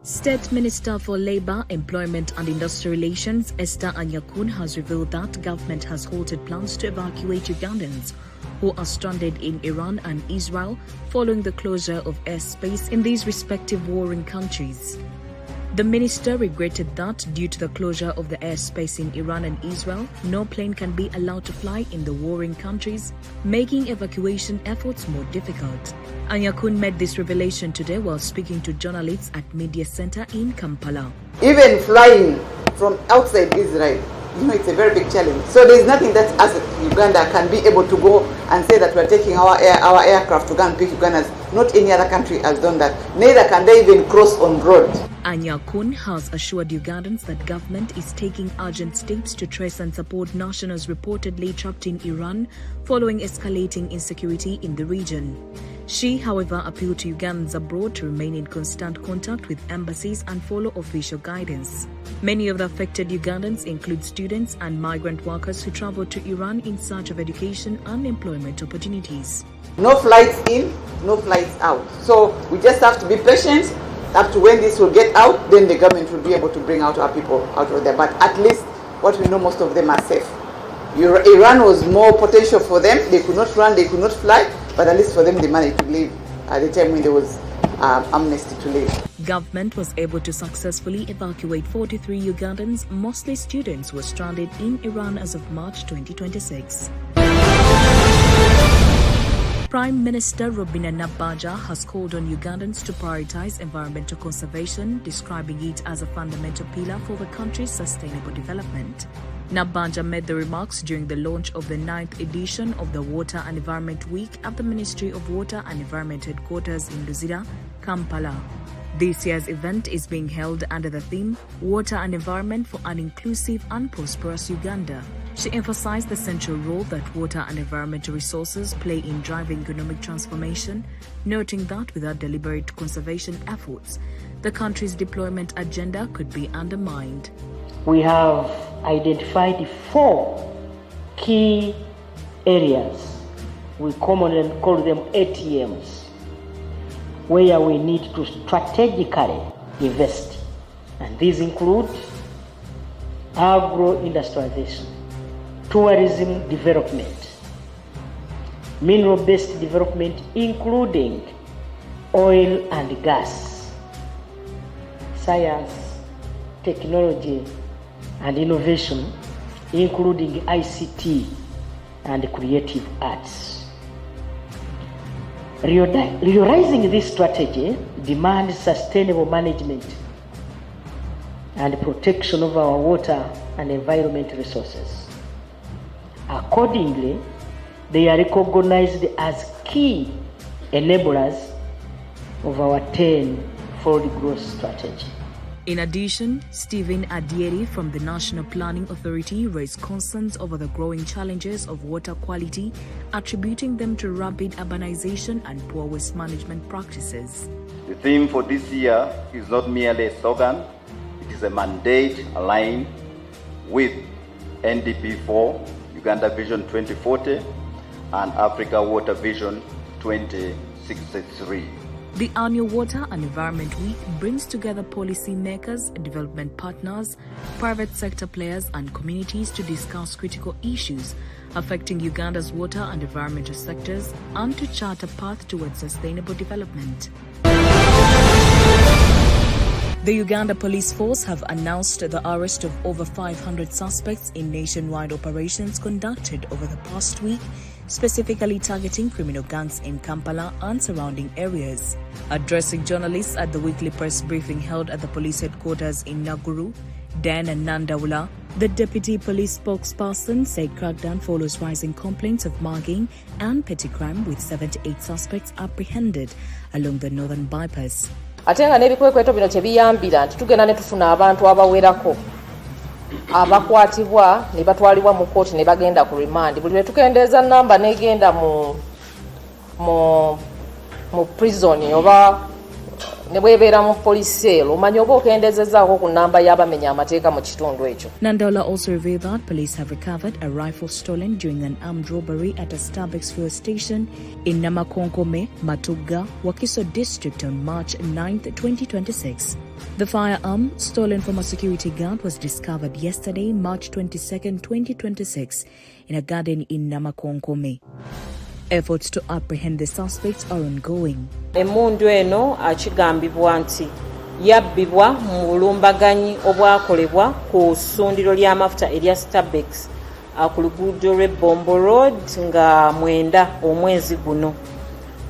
State Minister for Labour, Employment and Industrial Relations, Esther Anyakun, has revealed that government has halted plans to evacuate Ugandans who are stranded in Iran and Israel following the closure of airspace in these respective warring countries. The minister regretted that due to the closure of the airspace in Iran and Israel, no plane can be allowed to fly in the warring countries, making evacuation efforts more difficult. Anyakun made this revelation today while speaking to journalists at Media Center in Kampala. Even flying from outside Israel, it's a very big challenge. So there is nothing that as Uganda can be able to go and say that we're taking our aircraft to go and pick Ugandans. Not any other country has done that. Neither can they even cross on road. Anyakun has assured Ugandans that government is taking urgent steps to trace and support nationals reportedly trapped in Iran following escalating insecurity in the region. She, however, appealed to Ugandans abroad to remain in constant contact with embassies and follow official guidance. Many of the affected Ugandans include students and migrant workers who travel to Iran in search of education and employment opportunities. No flights in, no flights out. So we just have to be patient. Up to when this will get out, then the government will be able to bring out our people out of there. But at least what we know, most of them are safe. Iran was more potential for them. They could not run, they could not fly, but at least for them they managed to leave at the time when there was amnesty to leave. Government was able to successfully evacuate 43 Ugandans, mostly students, who were stranded in Iran as of March 2026. Prime Minister Robina Nabbanja has called on Ugandans to prioritize environmental conservation, describing it as a fundamental pillar for the country's sustainable development. Nabbanja made the remarks during the launch of the 9th edition of the Water and Environment Week at the Ministry of Water and Environment headquarters in Luzira, Kampala. This year's event is being held under the theme Water and Environment for an Inclusive and Prosperous Uganda. She emphasized the central role that water and environmental resources play in driving economic transformation, noting that without deliberate conservation efforts, the country's deployment agenda could be undermined. We have identified 4 key areas. We commonly call them ATMs, where we need to strategically invest. And these include agro-industrialization, tourism development, mineral-based development including oil and gas, science, technology and innovation including ICT and creative arts. Realizing this strategy demands sustainable management and protection of our water and environment resources. Accordingly, they are recognized as key enablers of our 10-fold growth strategy. In addition, Stephen Adieri from the National Planning Authority raised concerns over the growing challenges of water quality, attributing them to rapid urbanization and poor waste management practices. The theme for this year is not merely a slogan, it is a mandate aligned with NDP 4, Uganda Vision 2040, and Africa Water Vision 2063. The annual Water and Environment Week brings together policymakers, development partners, private sector players and communities to discuss critical issues affecting Uganda's water and environmental sectors and to chart a path towards sustainable development. The Uganda Police Force have announced the arrest of over 500 suspects in nationwide operations conducted over the past week, specifically targeting criminal gangs in Kampala and surrounding areas. Addressing journalists at the weekly press briefing held at the police headquarters in Naguru, Dan and Nandawula, the deputy police spokesperson said crackdown follows rising complaints of mugging and petty crime, with 78 suspects apprehended along the northern bypass. Atenga n'ebikwekweto bino kyebiyambira nti tugenda ne tufuna abantu abawerako abakwatibwa ne batwalibwa mu kooti ne bagenda ku remand. Buli lwe tukendeeza namba n'egenda mu prison oba ne bwebeera mu poliisi ero omanya oba okendezezaako ku nnamba y'abamenya amateeka mu kitundu ekyo. Nandola also revealed that police have recovered a rifle stolen during an armed robbery at a Starbucks fuel station in Namakonkome, Matuga, Wakiso district on March 9, 2026. The firearm, stolen from a security guard, was discovered yesterday, March 22, 2026, in a garden in Namakonkome. Efforts to apprehend the suspects are ongoing. Emmundu eno akigambibwa nti yabbibwa mu bulumbaganyi obwakolebwa ku ssundiro ly'amafuta erya Starbucks ku luguudo lw'e Bombo Road nga 9 omwezi guno.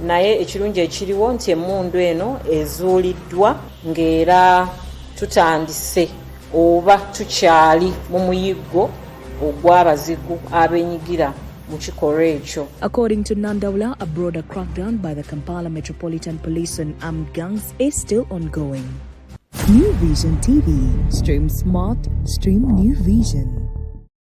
Naye ekirungi ekiriwo nti emmundu eno ezuuliddwa ng'era tutandise oba tukyali mu muyiggo ogw'abazigu abenyigira mu kikolwa ekyo. According to Nandola, a broader crackdown by the Kampala Metropolitan Police on armed gangs is still ongoing. New Vision TV. Stream smart, stream New Vision.